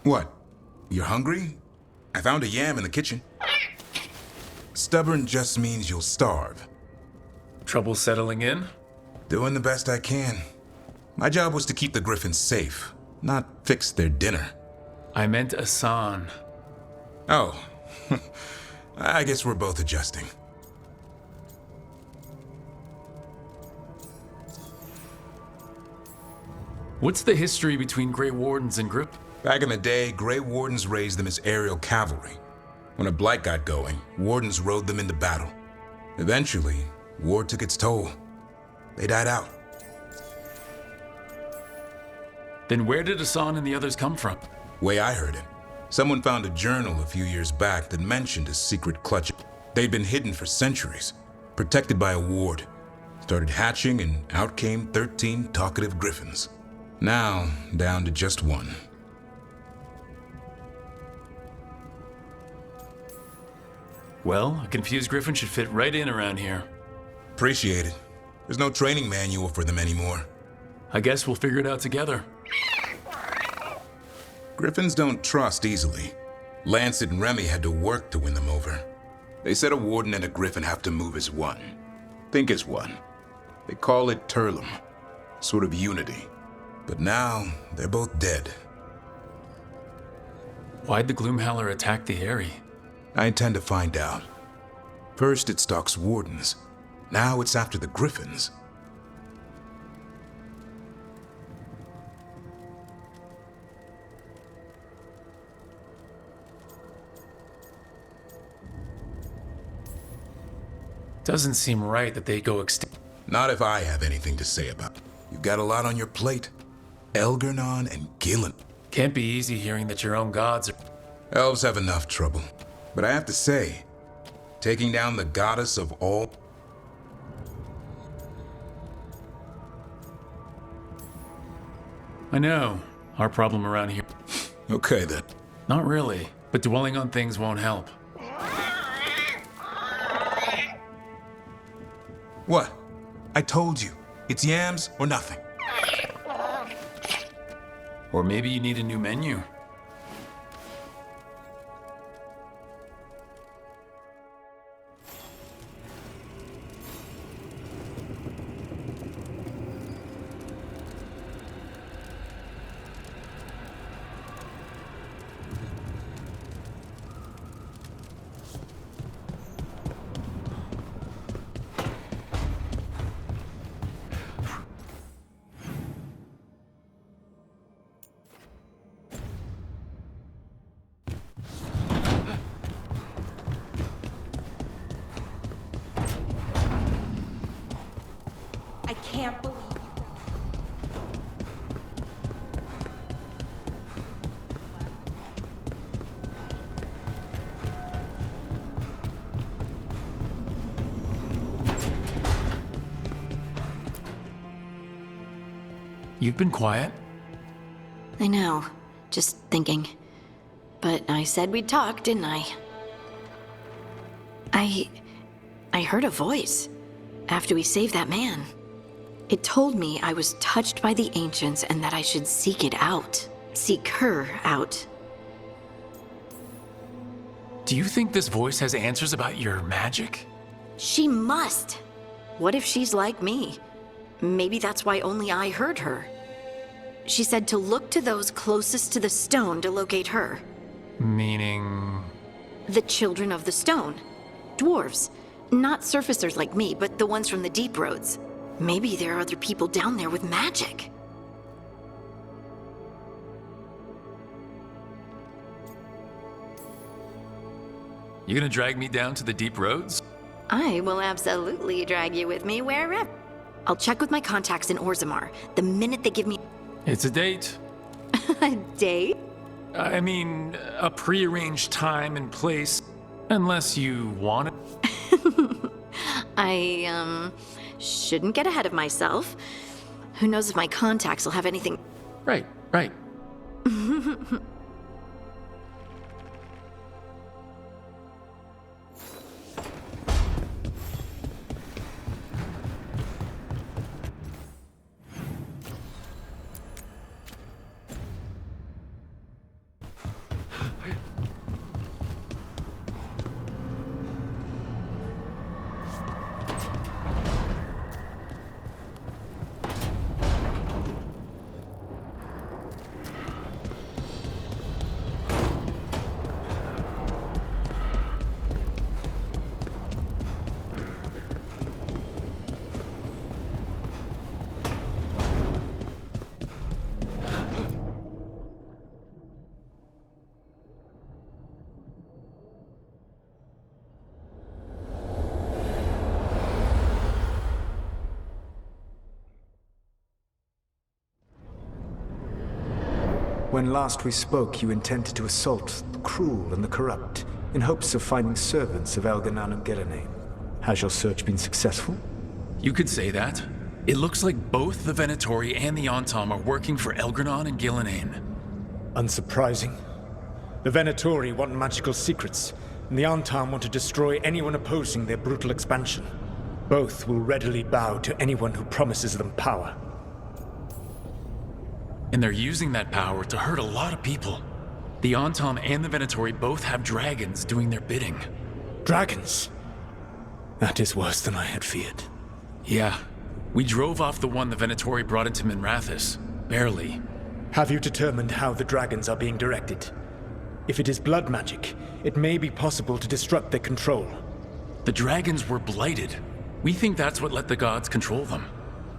What? You're hungry? I found a yam in the kitchen. Stubborn just means you'll starve. Trouble settling in? Doing the best I can. My job was to keep the Griffins safe, not fix their dinner. I meant Asan. Oh, I guess we're both adjusting. What's the history between Grey Wardens and Grip? Back in the day, Grey Wardens raised them as aerial cavalry. When a blight got going, Wardens rode them into battle. Eventually, war took its toll. They died out. Then where did Asan and the others come from? Way I heard it, someone found a journal a few years back that mentioned a secret clutch. They'd been hidden for centuries, protected by a ward. Started hatching and out came 13 talkative griffins. Now, down to just one. Well, a confused griffin should fit right in around here. Appreciate it. There's no training manual for them anymore. I guess we'll figure it out together. Griffins don't trust easily. Lancet and Remy had to work to win them over. They said a warden and a griffin have to move as one. Think as one. They call it Turlum. Sort of unity. But now, they're both dead. Why'd the Gloomhowler attack the Aerie? I intend to find out. First it stalks wardens. Now it's after the griffins. Doesn't seem right that they go extinct. Not if I have anything to say about it. You've got a lot on your plate. Elgernon and Gillen. Can't be easy hearing that your own gods are... Elves have enough trouble. But I have to say, taking down the goddess of all... I know. Our problem around here. Okay then. Not really, but dwelling on things won't help. What? I told you. It's yams or nothing. Or maybe you need a new menu. I can't believe you. You've been quiet. I know. Just thinking. But I said we'd talk, didn't I? I heard a voice after we saved that man. It told me I was touched by the ancients and that I should seek it out. Seek her out. Do you think this voice has answers about your magic? She must. What if she's like me? Maybe that's why only I heard her. She said to look to those closest to the stone to locate her. Meaning... The children of the stone. Dwarves. Not surfacers like me, but the ones from the deep roads. Maybe there are other people down there with magic. You gonna drag me down to the deep roads? I will absolutely drag you with me wherever. I'll check with my contacts in Orzammar the minute they give me It's a date. a date. I mean, a prearranged time and place. Unless you want it. I, shouldn't get ahead of myself. Who knows if my contacts will have anything... Right. When last we spoke, you intended to assault the cruel and the corrupt, in hopes of finding servants of Elganan and Gillenane. Has your search been successful? You could say that. It looks like both the Venatori and the Antam are working for Elgranon and Gillenane. Unsurprising. The Venatori want magical secrets, and the Antam want to destroy anyone opposing their brutal expansion. Both will readily bow to anyone who promises them power. And they're using that power to hurt a lot of people. The Antam and the Venatori both have dragons doing their bidding. Dragons? That is worse than I had feared. Yeah. We drove off the one the Venatori brought into Minrathous. Barely. Have you determined how the dragons are being directed? If it is blood magic, it may be possible to disrupt their control. The dragons were blighted. We think that's what let the gods control them.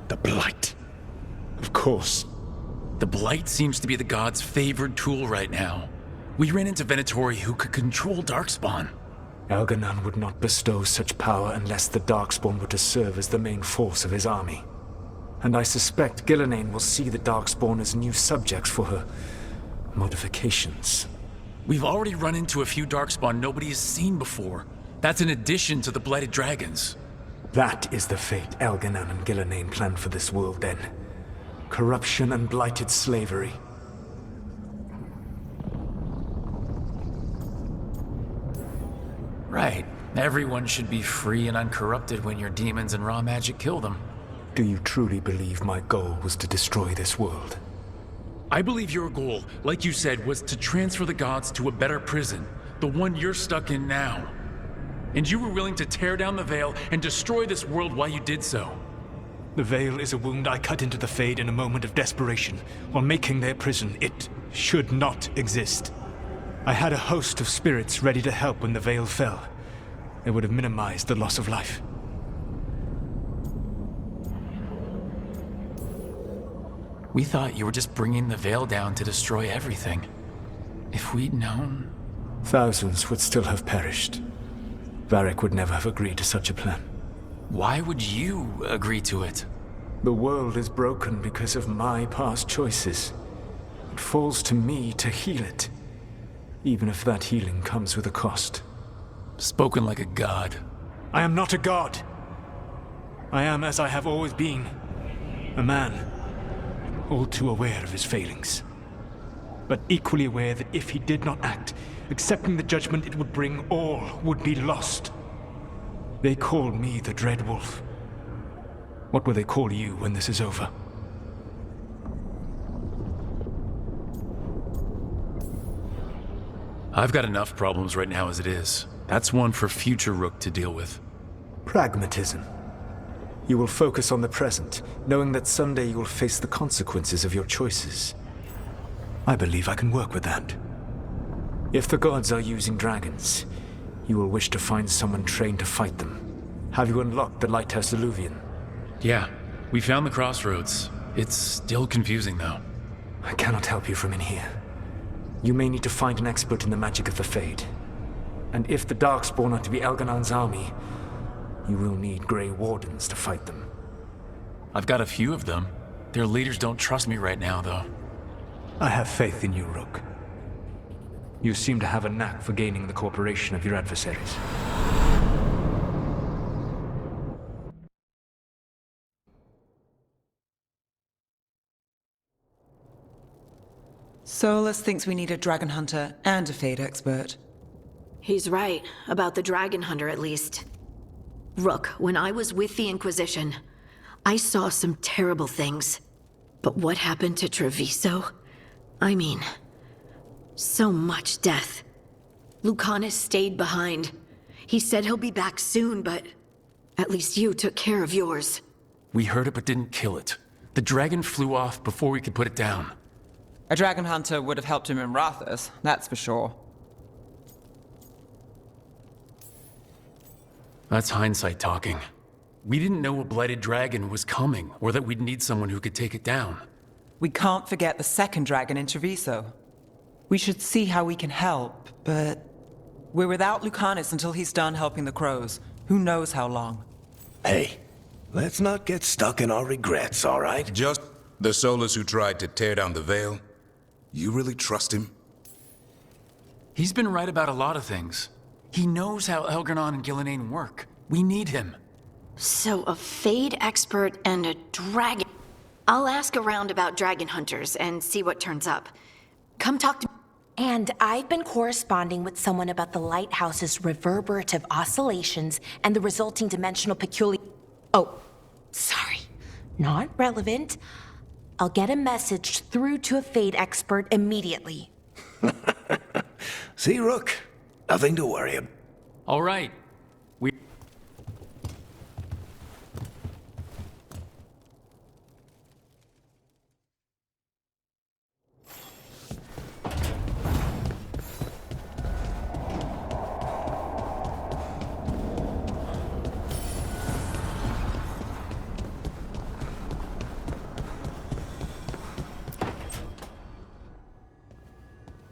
The Blight. Of course. The Blight seems to be the gods' favored tool right now. We ran into Venatori who could control Darkspawn. Elganon would not bestow such power unless the Darkspawn were to serve as the main force of his army. And I suspect Gillenane will see the Darkspawn as new subjects for her modifications. We've already run into a few Darkspawn nobody has seen before. That's in addition to the Blighted Dragons. That is the fate Elganon and Gillenane planned for this world then. Corruption and blighted slavery. Right. Everyone should be free and uncorrupted when your demons and raw magic kill them. Do you truly believe my goal was to destroy this world? I believe your goal, like you said, was to transfer the gods to a better prison, the one you're stuck in now. And you were willing to tear down the veil and destroy this world while you did so. The veil is a wound I cut into the Fade in a moment of desperation, while making their prison. It should not exist. I had a host of spirits ready to help when the veil fell. It would have minimized the loss of life. We thought you were just bringing the veil down to destroy everything. If we'd known... Thousands would still have perished. Varric would never have agreed to such a plan. Why would you agree to it? The world is broken because of my past choices. It falls to me to heal it, even if that healing comes with a cost. Spoken like a god. I am not a god. I am as I have always been, a man, all too aware of his failings. But equally aware that if he did not act, accepting the judgment it would bring, all would be lost. They call me the Dread Wolf. What will they call you when this is over? I've got enough problems right now as it is. That's one for future Rook to deal with. Pragmatism. You will focus on the present, knowing that someday you will face the consequences of your choices. I believe I can work with that. If the gods are using dragons, you will wish to find someone trained to fight them. Have you unlocked the Lighthouse Illuvian? Yeah, we found the crossroads. It's still confusing though. I cannot help you from in here. You may need to find an expert in the magic of the Fade. And if the Darkspawn are to be Elganon's army, you will need Grey Wardens to fight them. I've got a few of them. Their leaders don't trust me right now though. I have faith in you, Rook. You seem to have a knack for gaining the cooperation of your adversaries. Solus thinks we need a dragon hunter and a Fade expert. He's right, about the dragon hunter at least. Rook, when I was with the Inquisition, I saw some terrible things. But what happened to Treviso? I mean, so much death. Lucanus stayed behind. He said he'll be back soon, but at least you took care of yours. We heard it but didn't kill it. The dragon flew off before we could put it down. A dragon hunter would have helped him in Rathus, that's for sure. That's hindsight talking. We didn't know a blighted dragon was coming, or that we'd need someone who could take it down. We can't forget the second dragon in Treviso. We should see how we can help, but we're without Lucanus until he's done helping the crows. Who knows how long? Hey, let's not get stuck in our regrets, all right? Just the Solus who tried to tear down the veil? You really trust him? He's been right about a lot of things. He knows how Elgernon and Gillenane work. We need him. So, a Fade expert and a dragon. I'll ask around about dragon hunters and see what turns up. Come talk to me. And I've been corresponding with someone about the lighthouse's reverberative oscillations and the resulting dimensional Oh, sorry. Not relevant. I'll get a message through to a Fade expert immediately. See, Rook? Nothing to worry about. All right. We...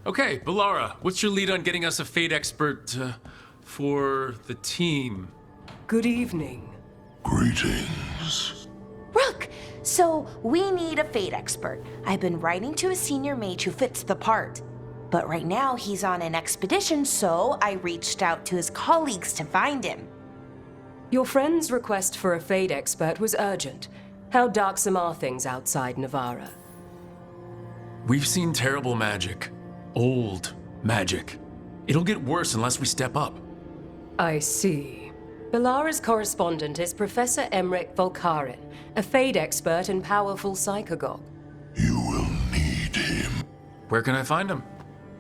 Okay, Valara, what's your lead on getting us a Fade expert for the team? Good evening. Greetings. Rook, so we need a Fade expert. I've been writing to a senior mage who fits the part. But right now he's on an expedition, so I reached out to his colleagues to find him. Your friend's request for a Fade expert was urgent. How darksome are things outside Navarra? We've seen terrible magic. Old magic. It'll get worse unless we step up. I see. Belara's correspondent is Professor Emmerich Volkaren, a Fade expert and powerful psychagogue. You will need him. Where can I find him?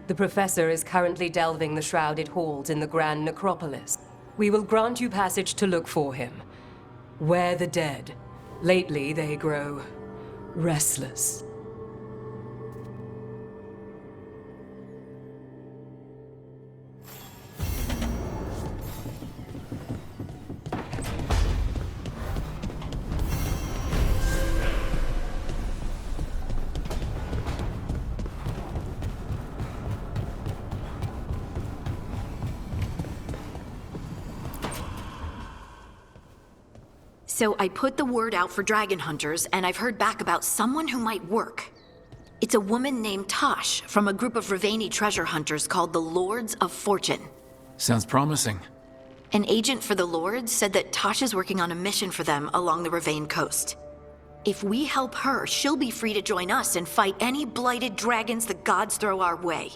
The professor is currently delving the shrouded halls in the Grand Necropolis. We will grant you passage to look for him. Where the dead. Lately they grow restless. So I put the word out for dragon hunters, and I've heard back about someone who might work. It's a woman named Tosh from a group of Ravani treasure hunters called the Lords of Fortune. Sounds promising. An agent for the Lords said that Tosh is working on a mission for them along the Ravane coast. If we help her, she'll be free to join us and fight any blighted dragons the gods throw our way.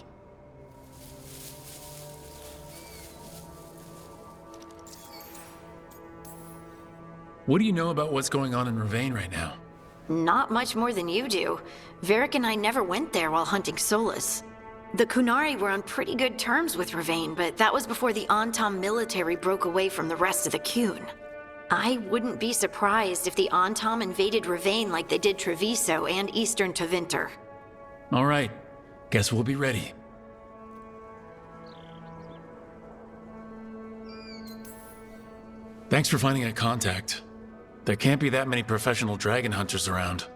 What do you know about what's going on in Ravane right now? Not much more than you do. Varric and I never went there while hunting Solus. The Kunari were on pretty good terms with Ravane, but that was before the Antam military broke away from the rest of the Kun. I wouldn't be surprised if the Antam invaded Ravane like they did Treviso and Eastern Tevinter. All right. Guess we'll be ready. Thanks for finding a contact. There can't be that many professional dragon hunters around.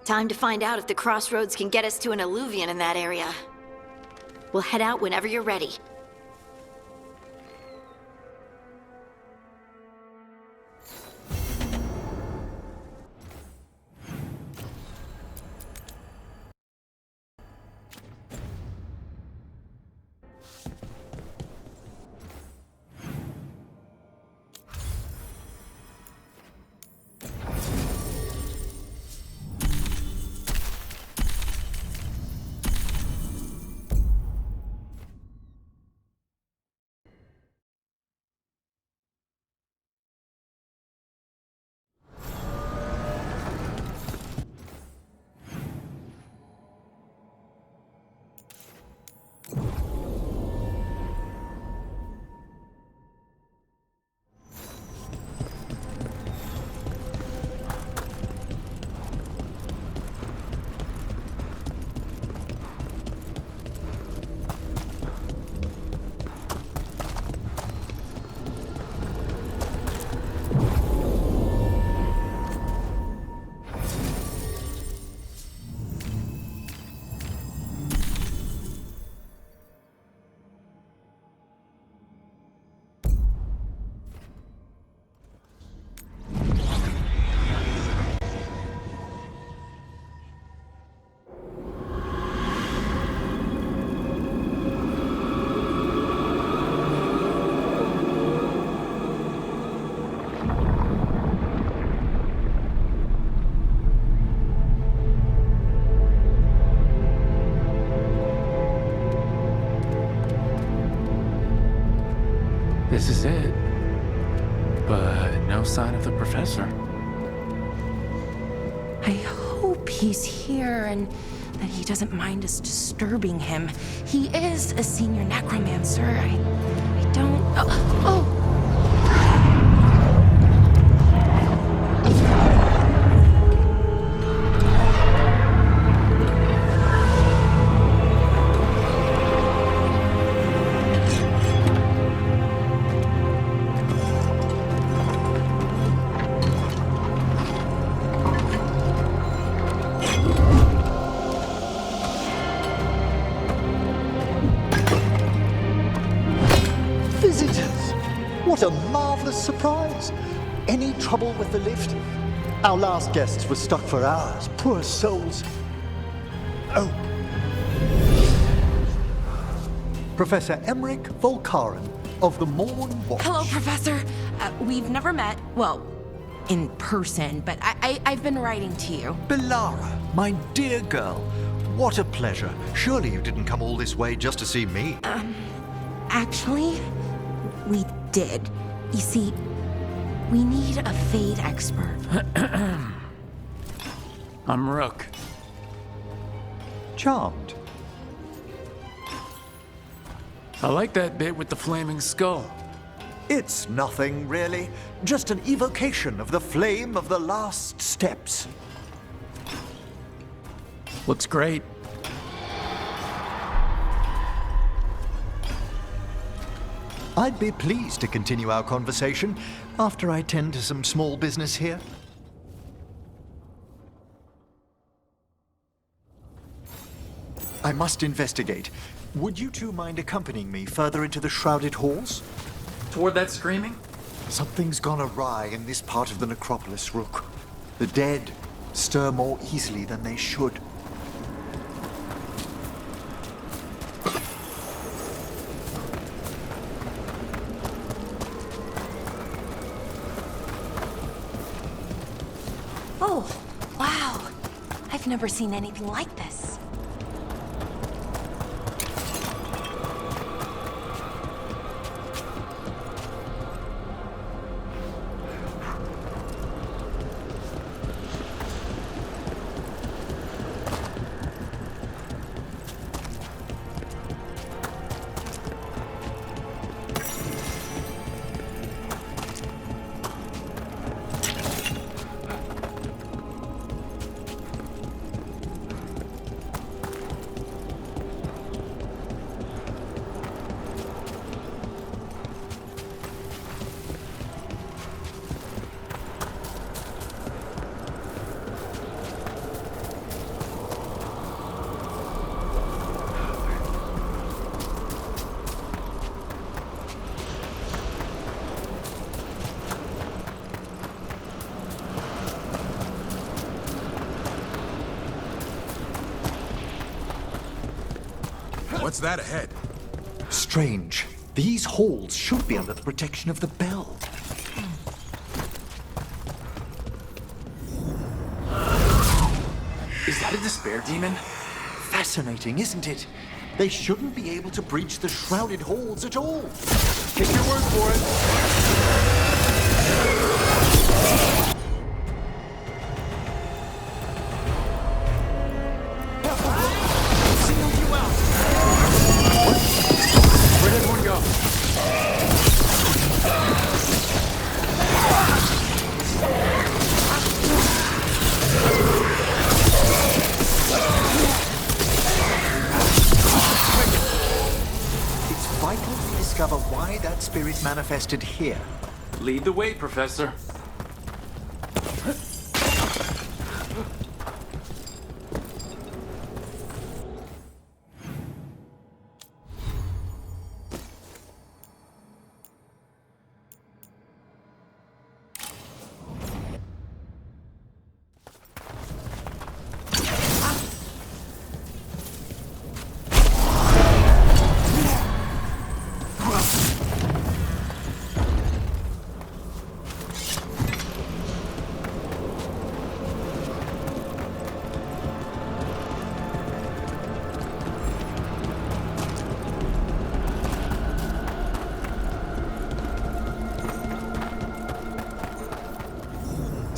Time to find out if the crossroads can get us to an Alluvian in that area. We'll head out whenever you're ready. This is it. But no sign of the professor. I hope he's here and that he doesn't mind us disturbing him. He is a senior necromancer. I don't... Oh! Visitors! What a marvelous surprise! Any trouble with the lift? Our last guests were stuck for hours. Poor souls. Oh. Professor Emmerich Volkaren of the Morn Watch. Hello, Professor. We've never met. Well, in person, but I've been writing to you. Belara, my dear girl. What a pleasure. Surely you didn't come all this way just to see me. Actually, we did. You see, we need a Fade expert. I'm Rook. Charmed. I like that bit with the flaming skull. It's nothing, really. Just an evocation of the flame of the last steps. Looks great. I'd be pleased to continue our conversation after I tend to some small business here. I must investigate. Would you two mind accompanying me further into the shrouded halls? Toward that screaming? Something's gone awry in this part of the necropolis, Rook. The dead stir more easily than they should. Oh, wow. I've never seen anything like this. What's that ahead? Strange. These halls should be under the protection of the bell. Is that a despair demon? Fascinating, isn't it? They shouldn't be able to breach the shrouded halls at all. Take your word for it. Singled you out. What? Where'd everyone go? It's vital we discover why that spirit manifested here. Lead the way, Professor.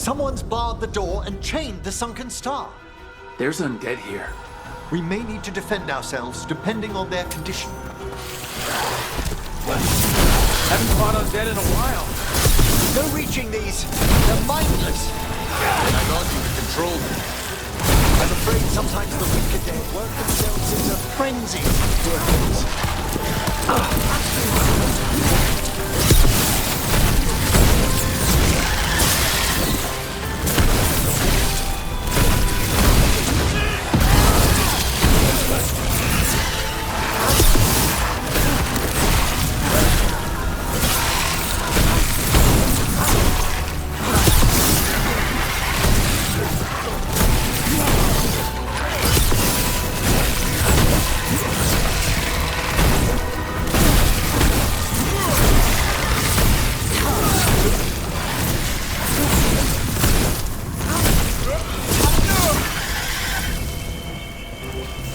Someone's barred the door and chained the sunken star. There's undead here. We may need to defend ourselves depending on their condition. Haven't fought undead in a while. No reaching these. They're mindless. I thought you could control them. I'm afraid sometimes the wicked dead work themselves into frenzy. Poor things.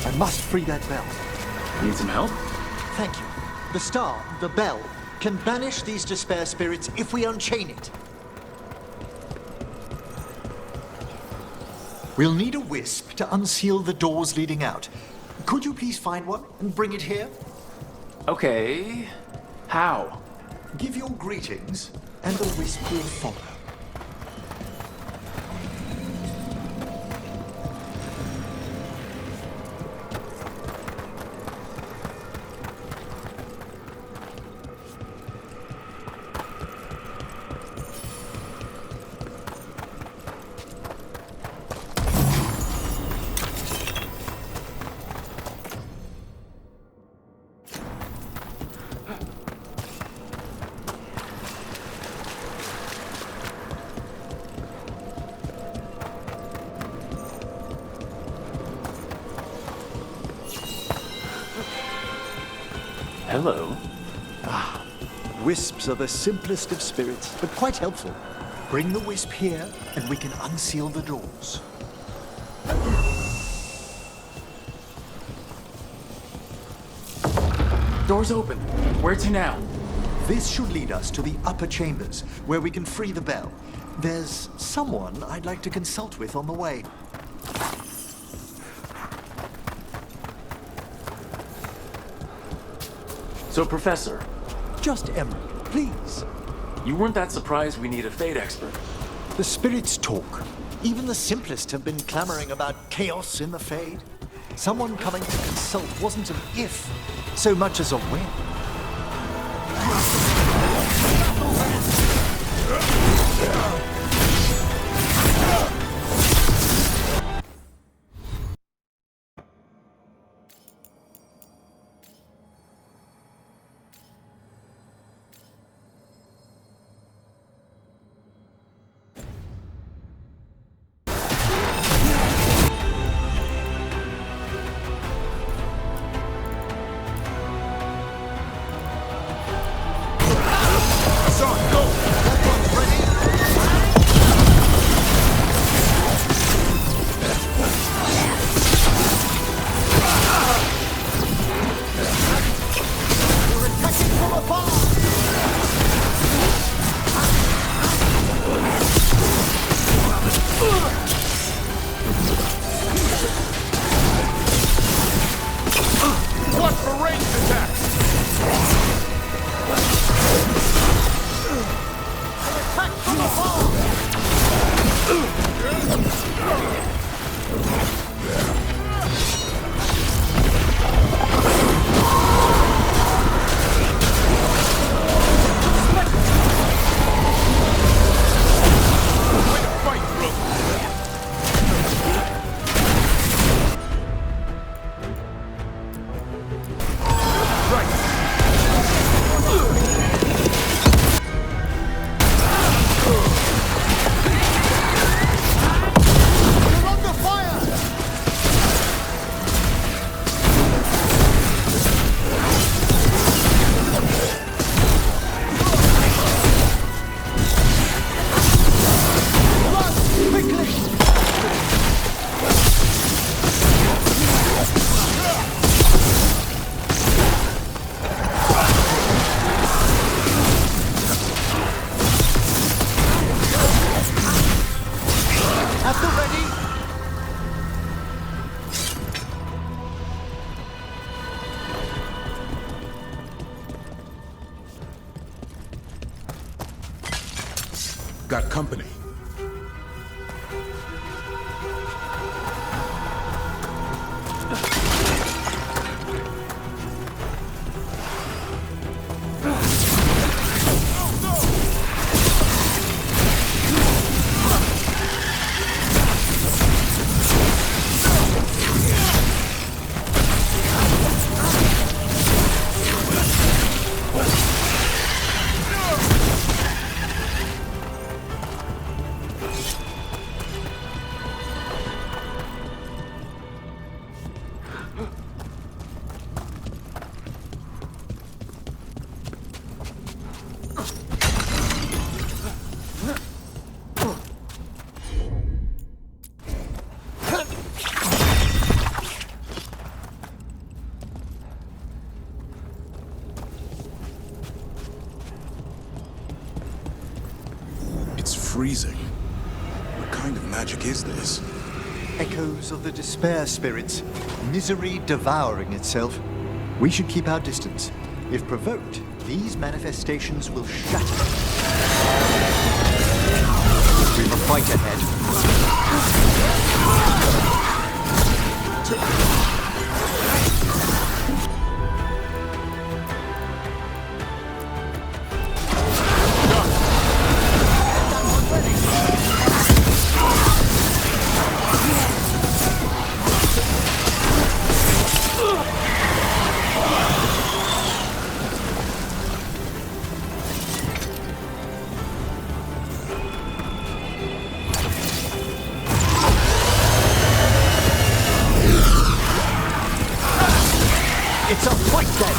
I must free that bell. Need some help? Thank you. The star, the bell, can banish these despair spirits if we unchain it. We'll need a wisp to unseal the doors leading out. Could you please find one and bring it here? Okay. How? Give your greetings, and the wisp will follow. Hello. Wisps are the simplest of spirits, but quite helpful. Bring the wisp here, and we can unseal the doors. Door's open. Where to now? This should lead us to the upper chambers, where we can free the bell. There's someone I'd like to consult with on the way. So, Professor, Just Emerald, please. you weren't that surprised we need a Fate expert. The spirits talk. Even the simplest have been clamoring about chaos in the Fade. Someone coming to consult wasn't an if, so much as a when. Got company. Freezing. What kind of magic is this? Echoes of the despair spirits, misery devouring itself. We should keep our distance. If provoked, these manifestations will shatter. We've a fight ahead. It's a fight then!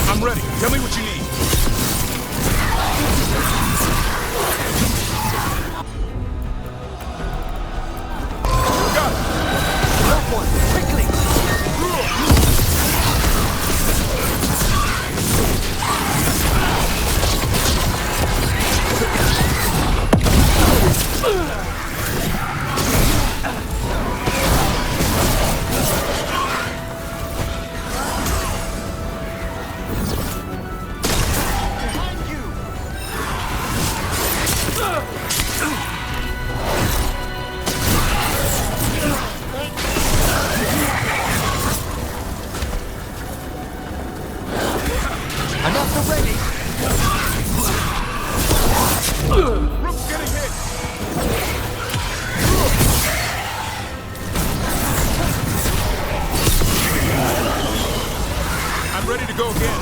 I'm ready. Tell me what you need. Ready to go again.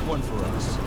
One for us.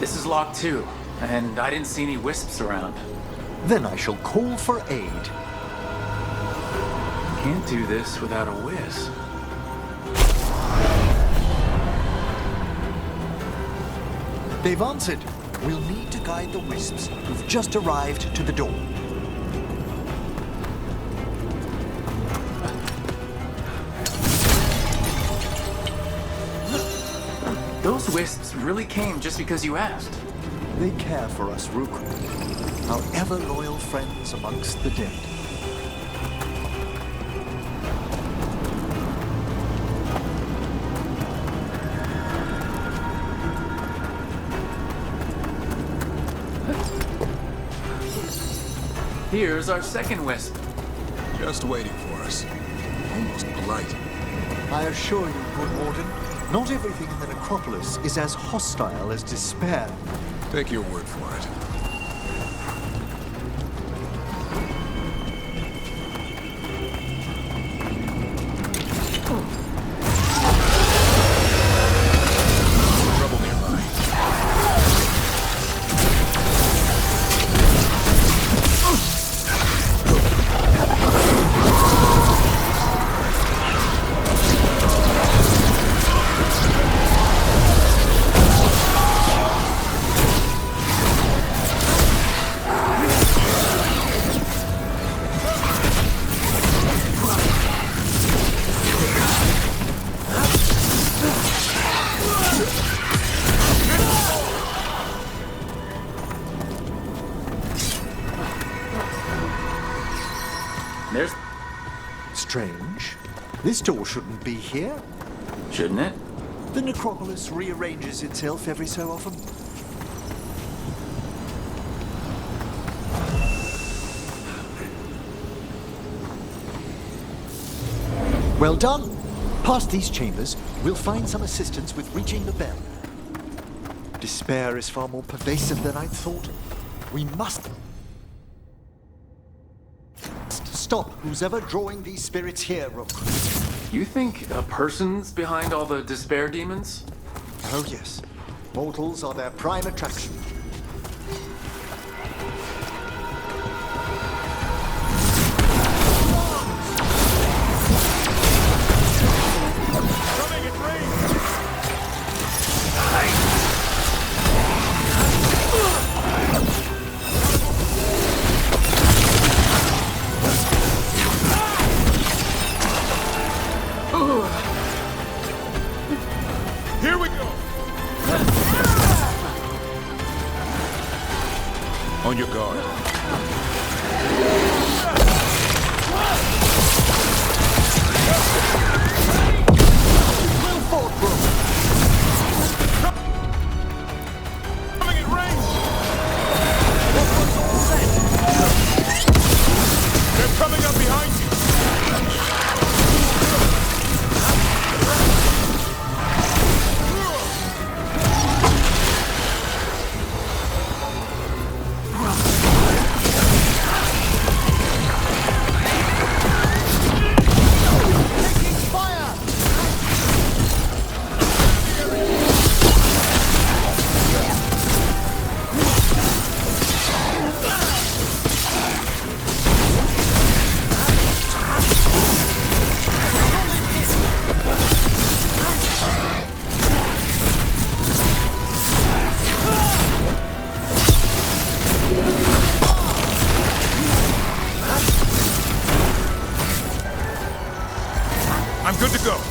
This is locked too, and I didn't see any wisps around. Then I shall call for aid. Can't do this without a wisp. They've answered. We'll need to guide the wisps who've just arrived to the door. Those wisps really came just because you asked. They care for us, Rook. Our ever-loyal friends amongst the dead. Here's our second wisp. Just waiting for us. Almost polite. I assure you, good Warden, not everything in the necropolis is as hostile as despair. Take your word for it. Trouble nearby. There's... Strange. This door shouldn't be here. Shouldn't it? The necropolis rearranges itself every so often. Well done. Past these chambers, we'll find some assistance with reaching the bell. Despair is far more pervasive than I'd thought. We must stop who's ever drawing these spirits here, Rook. You think a person's behind all the despair demons? Oh yes. Mortals are their prime attraction. Here we go! On your guard. Coming in range! They're coming up behind you! I'm good to go.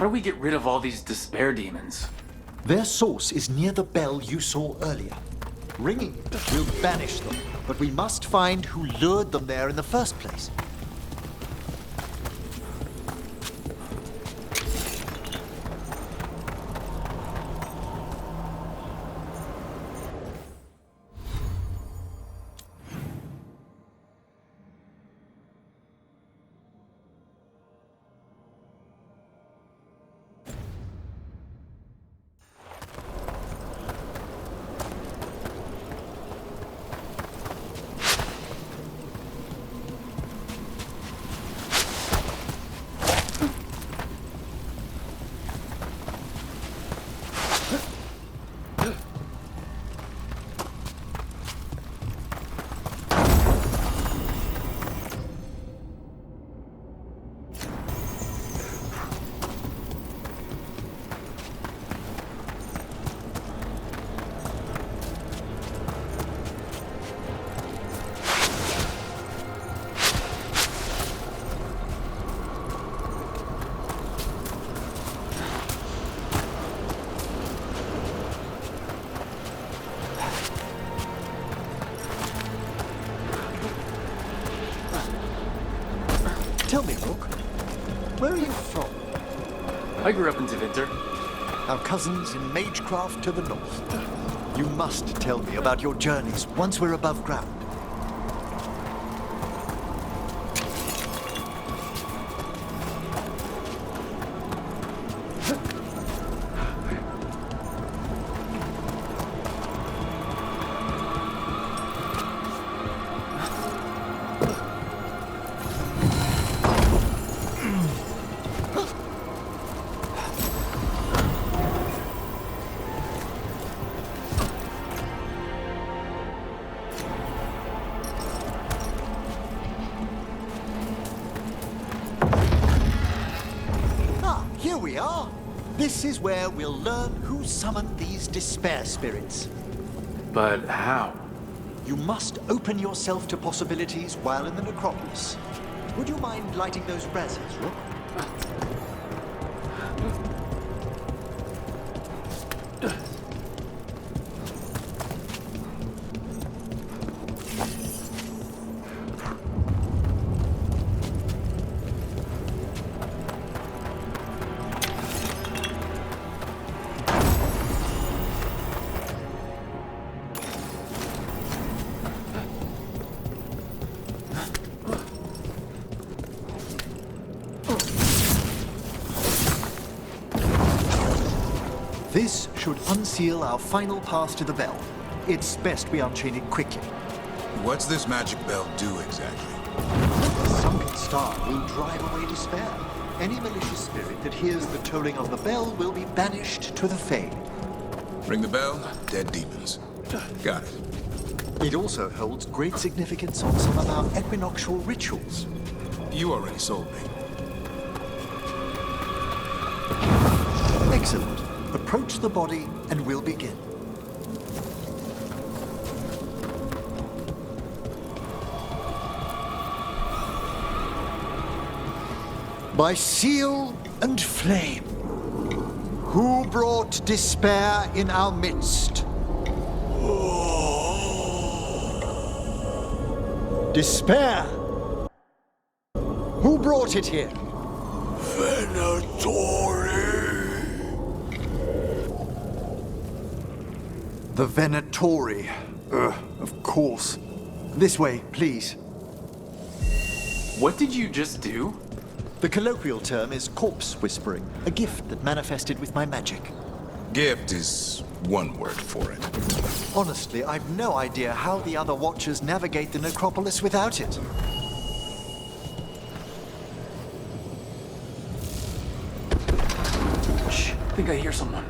do we get rid of all these despair demons? Their source is near the bell you saw earlier. Ringing it will banish them, but we must find who lured them there in the first place. Tell me, Rook, where are you from? I grew up in Tevinter. Our cousins in Magecraft to the north. You must tell me about your journeys once we're above ground. Here we are. This is where we'll learn who summoned these despair spirits. But how? You must open yourself to possibilities while in the necropolis. Would you mind lighting those braziers, Rook? This should unseal our final path to the bell. It's best we unchain it quickly. What's this magic bell do exactly? The sunken star will drive away despair. Any malicious spirit that hears the tolling of the bell will be banished to the Fade. Ring the bell, dead demons. Got it. It also holds great significance on some of our equinoctial rituals. You already sold me. Excellent. Approach the body and we'll begin. By seal and flame, who brought despair in our midst? Despair! Who brought it here? The Venatori. Of course. This way, please. What did you just do? The colloquial term is corpse whispering, a gift that manifested with my magic. Gift is one word for it. Honestly, I've no idea how the other Watchers navigate the necropolis without it. Shh, I think I hear someone.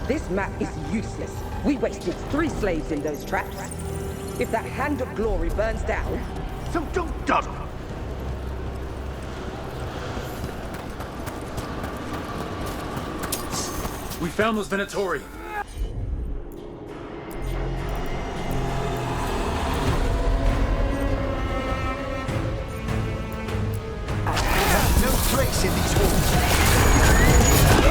This map is useless. We wasted 3 slaves in those traps. If that Hand of Glory burns down... So don't dawdle. We found those Venatori. No trace in these walls.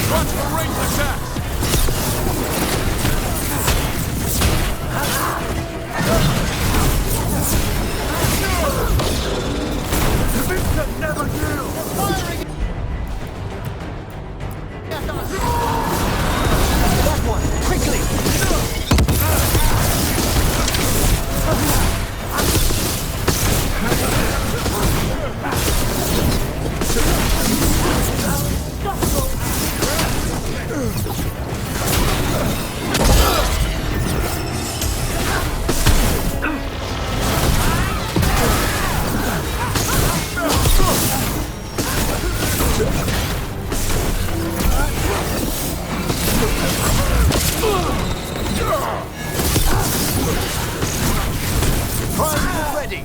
Watch for ranged attacks! Vincent never yield! Firing! That one! Quickly! Ready!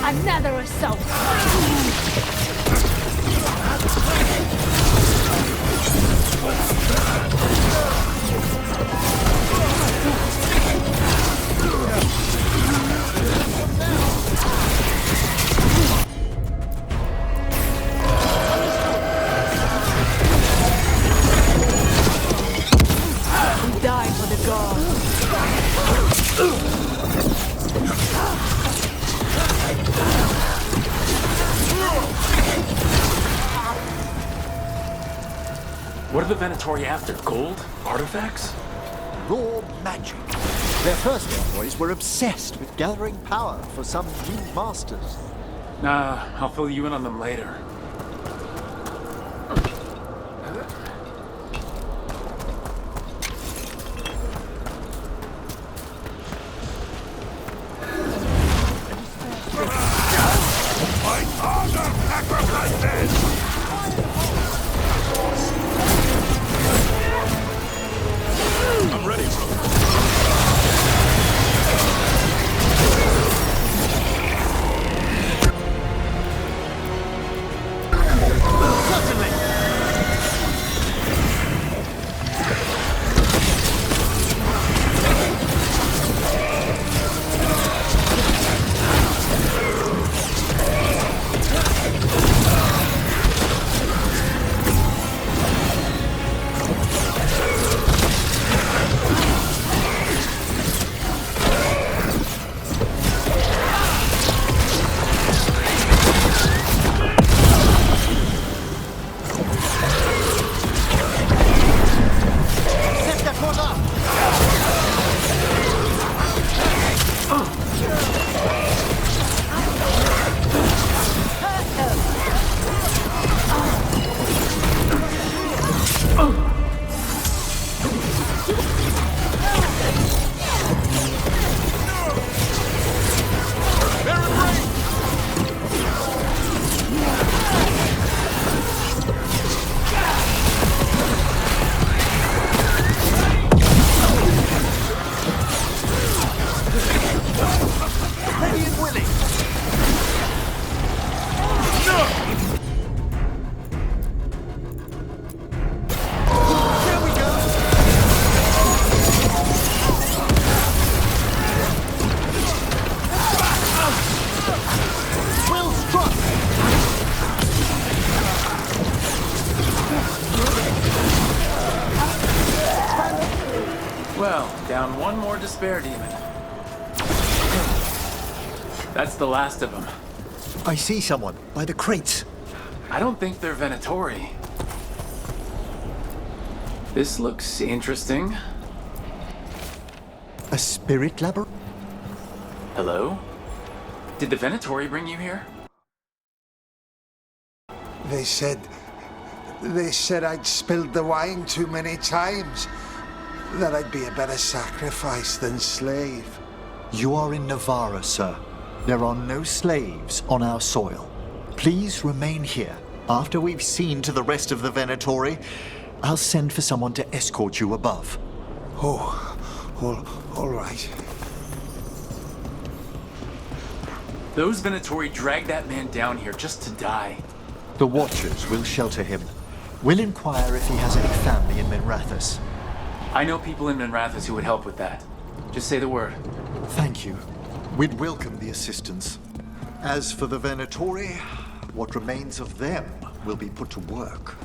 Another assault! We die for the gods. What are the Venatori after? Gold? Artifacts? Raw magic. Their first envoys were obsessed with gathering power for some new masters. Nah, I'll fill you in on them later. My father sacrifices! I'm ready, bro. Well, down one more despair demon. That's the last of them. I see someone by the crates. I don't think they're Venatori. This looks interesting. A spirit labyrinth? Hello? Did the Venatori bring you here? They said I'd spilled the wine too many times. That I'd be a better sacrifice than slave. You are in Navarra, sir. There are no slaves on our soil. Please remain here. After we've seen to the rest of the Venatori, I'll send for someone to escort you above. Oh, all right. Those Venatori dragged that man down here just to die. The Watchers will shelter him. We'll inquire if he has any family in Minrathous. I know people in Minrathous who would help with that. Just say the word. Thank you. We'd welcome the assistance. As for the Venatori, what remains of them will be put to work.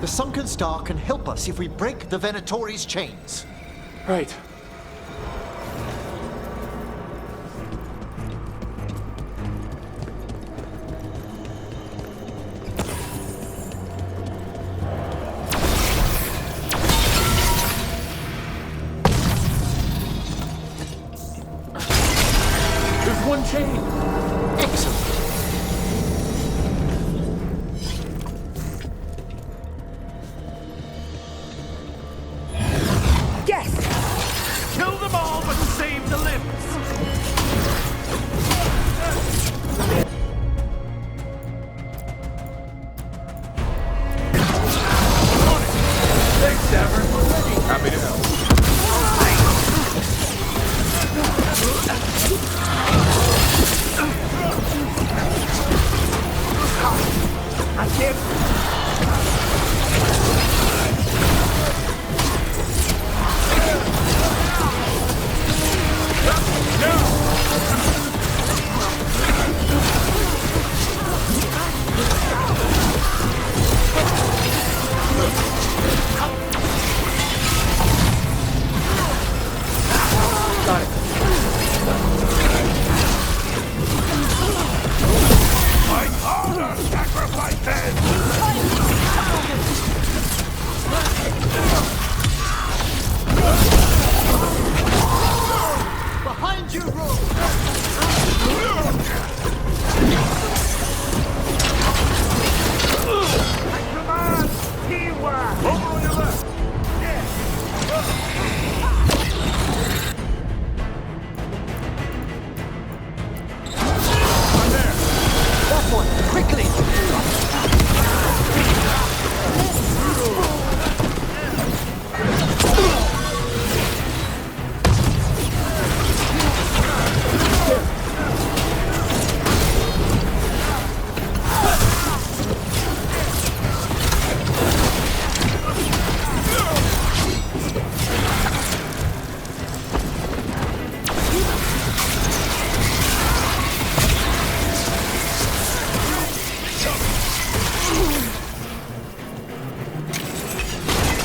The sunken star can help us if we break the Venatori's chains. Right. There's one chain. Excellent. Yes! Kill them all, but save the limbs! Thanks, Davern. Happy to help. That's it! My father sacrificed it! Behind you, Rook! Command! Teamwork! Over on your left! That one, quickly!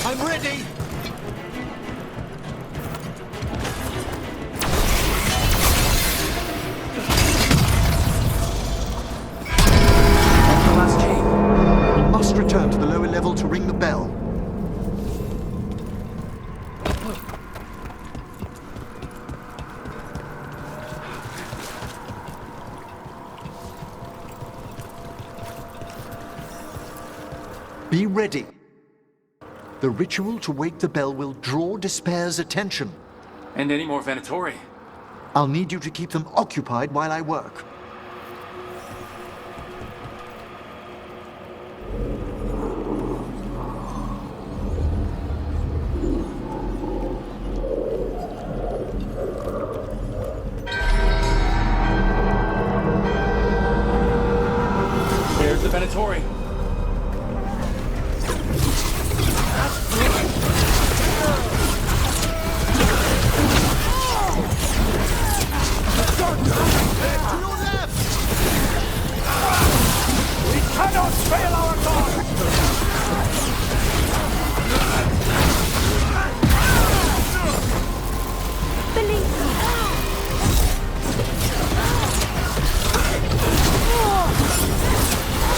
I'm ready! The last chain. We must return to the lower level to ring the bell. Be ready. The ritual to wake the bell will draw Despair's attention. And any more Venatori? I'll need you to keep them occupied while I work. There's the Venatori. We cannot fail our God!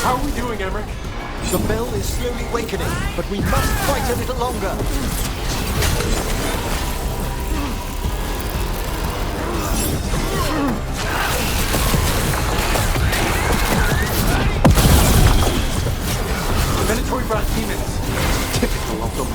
How are we doing, Emmerich? The bell is slowly wakening, but we must fight a little longer. The Venatori brought demons. Typical of them.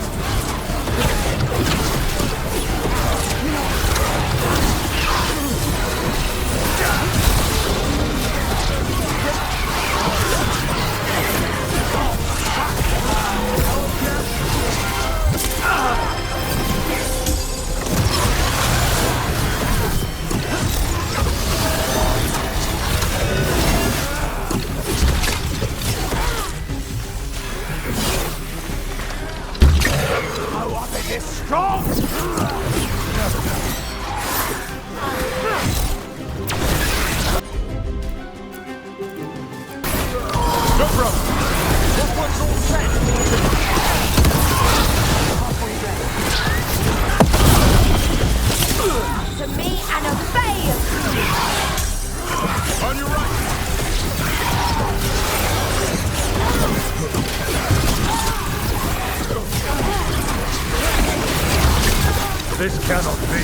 cannot be.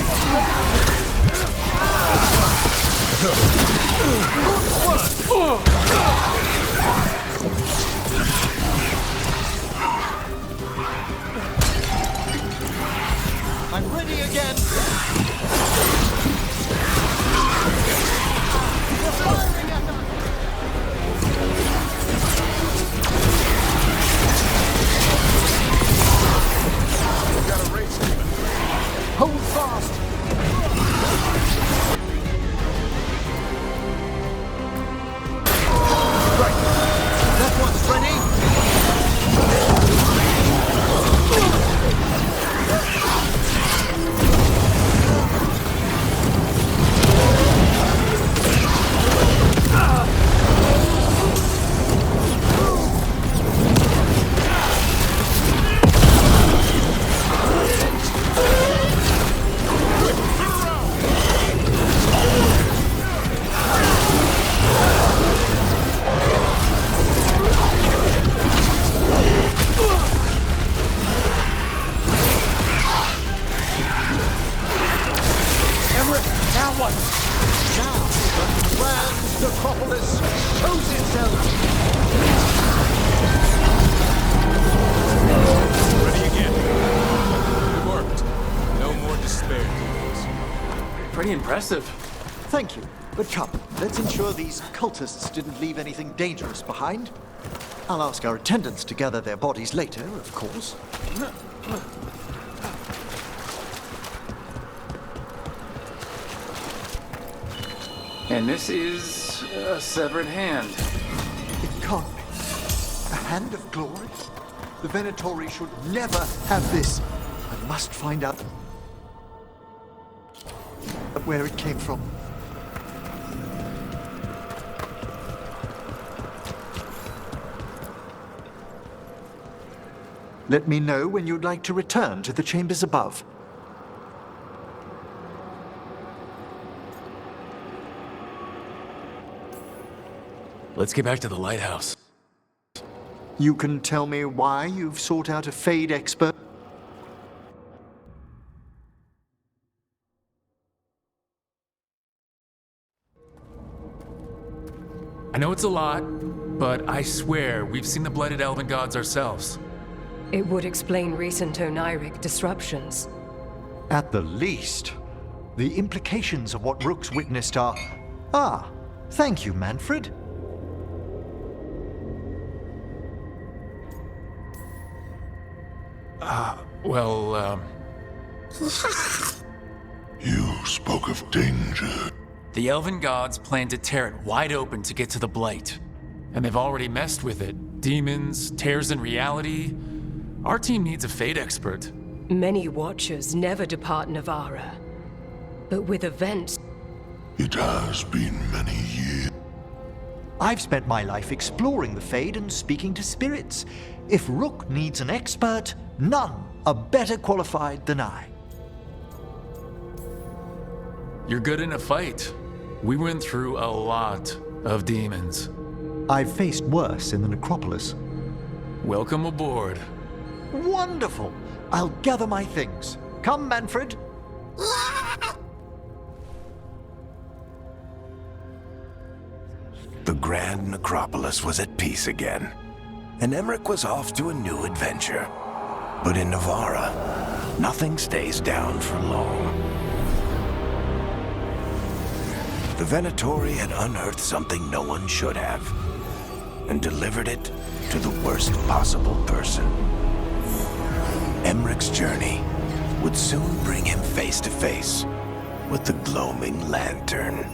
I'm ready again. Got a race demon. Hold fast. Right. That one's ready. Emmerich, now what? Now, the grand necropolis shows itself. Ready again. It worked. No more despair, demons. Pretty impressive. Thank you. But come, let's ensure these cultists didn't leave anything dangerous behind. I'll ask our attendants to gather their bodies later, of course. And this is a severed hand. It can't be. A hand of glory? The Venatori should never have this. I must find out where it came from. Let me know when you'd like to return to the chambers above. Let's get back to the lighthouse. You can tell me why you've sought out a Fade expert? I know it's a lot, but I swear we've seen the blighted elven gods ourselves. It would explain recent Oniric disruptions. At the least. The implications of what Rook's witnessed are... Ah, thank you, Manfred. You spoke of danger. The elven gods plan to tear it wide open to get to the blight. And they've already messed with it. Demons, tears in reality. Our team needs a Fade expert. Many Watchers never depart Navara. But with events... It has been many years. I've spent my life exploring the Fade and speaking to spirits. If Rook needs an expert, none are better qualified than I. You're good in a fight. We went through a lot of demons. I've faced worse in the necropolis. Welcome aboard. Wonderful! I'll gather my things. Come, Manfred. The grand necropolis was at peace again, and Emmerich was off to a new adventure. But in Navara, nothing stays down for long. The Venatori had unearthed something no one should have, and delivered it to the worst possible person. Emmerich's journey would soon bring him face to face with the gloaming lantern.